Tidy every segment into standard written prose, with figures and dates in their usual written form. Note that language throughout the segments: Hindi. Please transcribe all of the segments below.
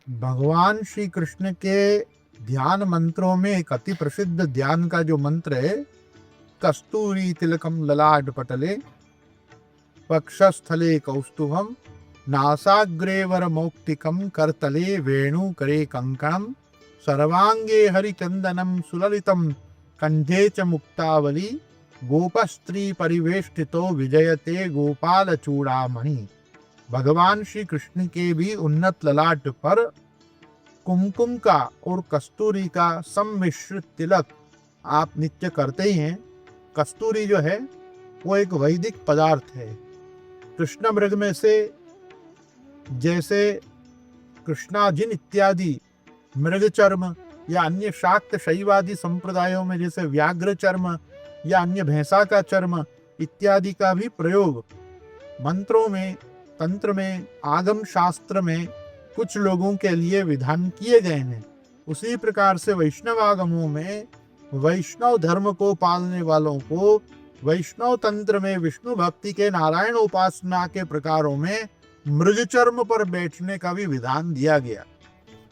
भगवान श्री कृष्ण के ध्यान मंत्रों में एक अति प्रसिद्ध ध्यान का जो मंत्र है, कस्तूरी तिलकम ललाट पटले वक्षस्थले कौस्तुभम नासाग्रे वरमौक्तिकम करतले वेणु करे कंकणम सर्वांगे हरिचंदनम सुललितम कंठे च मुक्तावली गोपस्त्री परिवेष्टितो विजयते गोपाल चूड़ामणि। भगवान श्री कृष्ण के भी उन्नत ललाट पर कुमकुम का और कस्तूरी का सम्मिश्रित तिलक आप नित्य करते ही हैं। कस्तूरी जो है वो एक वैदिक पदार्थ है। कृष्ण मृग में से जैसे कृष्णाजिन इत्यादि मृग चर्म या अन्य शाक्त शैवादि संप्रदायों में जैसे व्याघ्र चर्म या अन्य भैंसा का चर्म इत्यादि का भी प्रयोग मंत्रों में, तंत्र में, आगम शास्त्र में कुछ लोगों के लिए विधान किए गए हैं, उसी प्रकार से वैष्णव आगमों में वैष्णव धर्म को पालने वालों को वैष्णव तंत्र में विष्णु भक्ति के नारायण उपासना के प्रकारों में मृग चर्म पर बैठने का भी विधान दिया गया।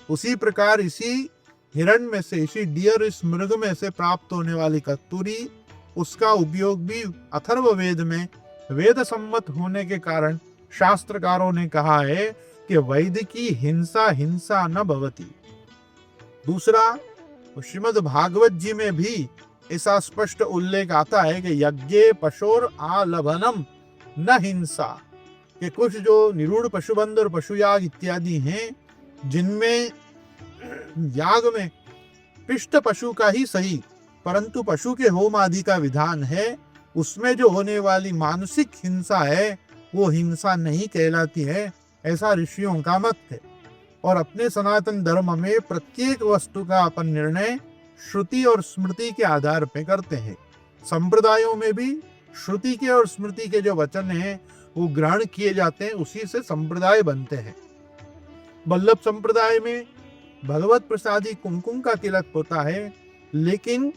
उसी प्रकार इसी हिरण में से, इसी डियर, इस मृग में से प्राप्त होने वाली कस्तूरी, उसका उपयोग भी अथर्व वेद में वेद सम्मत होने के कारण शास्त्रकारों ने कहा है कि वैद की हिंसा हिंसा न भवति। दूसरा, श्रीमद् भागवत जी में भी ऐसा स्पष्ट उल्लेख आता है कि यज्ञे पशोर आलभनम न हिंसा, कि कुछ जो निरूढ़ पशुबंध और पशुयाग इत्यादि हैं, जिनमें याग में पिष्ट पशु का ही सही परंतु पशु के होम आदि का विधान है, उसमें जो होने वाली मानसिक हिंसा है वो हिंसा नहीं कहलाती है, ऐसा ऋषियों का मत है। और अपने सनातन धर्म में प्रत्येक वस्तु का अपन निर्णय श्रुति और स्मृति के आधार पर करते हैं। संप्रदायों में भी श्रुति के और स्मृति के जो वचन हैं वो ग्रहण किए जाते हैं, उसी से संप्रदाय बनते हैं। वल्लभ संप्रदाय में भगवत प्रसादी कुमकुम का तिलक होता है, लेकिन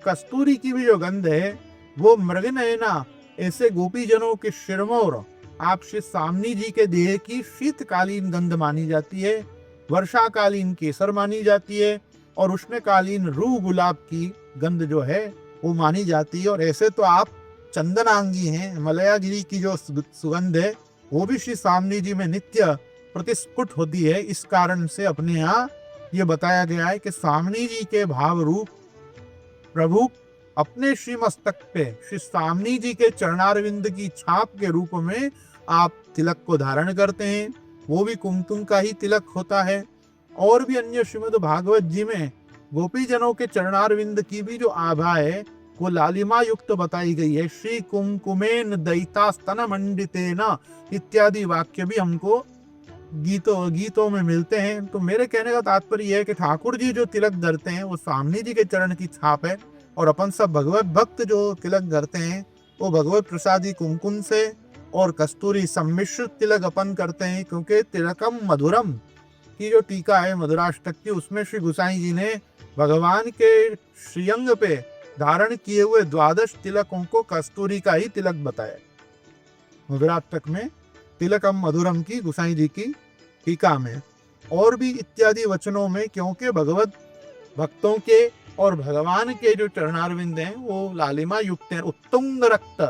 कस्तूरी की भी जो गंध है वो मृगनयना ऐसे गोपीजनों के शिरमौर आप श्री सामनी जी के देह की शीतकालीन गंध मानी जाती है, वर्षाकालीन केसर मानी जाती है और उष्णकालीन रूह गुलाब की गंध जो है वो मानी जाती है। और ऐसे तो आप चंदनांगी हैं, मलयागिरी की जो सुगंध है वो भी श्री सामनी जी में नित्य प्रतिस्फुट होती है। इस कारण से अपने यहाँ ये बताया गया है कि सामनी जी के भाव रूप प्रभु अपने श्री मस्तक पे श्री सामनी जी के चरणारविंद की छाप के रूप में आप तिलक को धारण करते हैं, वो भी कुमकुम का ही तिलक होता है। और भी अन्य श्रीमद् भागवत जी में गोपीजनों के चरणारविंद की भी जो आभा है वो लालिमा युक्त बताई गई है। श्री कुमकुमेन दयिता स्तन मंडितेन इत्यादि वाक्य भी हमको गीतों में मिलते हैं। तो मेरे कहने का तात्पर्य यह है कि ठाकुर जी जो तिलक धरते हैं वो सामनी जी के चरण की छाप है, और अपन सब भगवत भक्त जो तिलक धरते हैं वो भगवत प्रसादी कुमकुम से और कस्तूरी सम्मिश्रित तिलक अपन करते हैं। क्योंकि तिलकम मधुरम की जो टीका है मधुराष्टक की, उसमें श्री गोसाई जी ने भगवान के श्रीअंग पे धारण किए हुए 12 तिलकों को कस्तूरी का ही तिलक बताया। मधुराष्टक में तिलकम मधुरम की गोसाई जी की टीका में और भी इत्यादि वचनों में, क्योंकि भगवत भक्तों के और भगवान के जो चरणारविंद हैं वो लालिमा युक्त हैं। उत्तुंग रक्त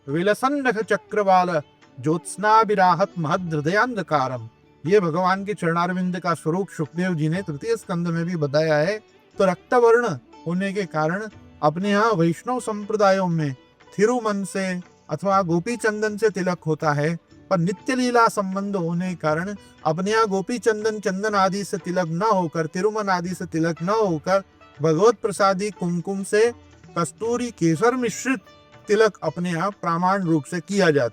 विलसन नख चक्रवाल ज्योत्स्ना विराहत महद हृदयांधकारम, ये भगवान के चरणारविंद का स्वरूप सुखदेव जी ने तृतीय स्कंद में भी बताया है। तो रक्तवर्ण होने के कारण अपने यहाँ वैष्णव संप्रदायों में थिरुमन से अथवा गोपी चंदन से तिलक होता है, पर नित्य लीला संबंध होने के कारण अपने यहाँ गोपी चंदन आदि से तिलक न होकर, तिरुमन आदि से तिलक न होकर भगवत प्रसादी कुमकुम से कस्तूरी केसर मिश्रित तिलक अपने यहाँ प्रामाण रूप से किया जाता है।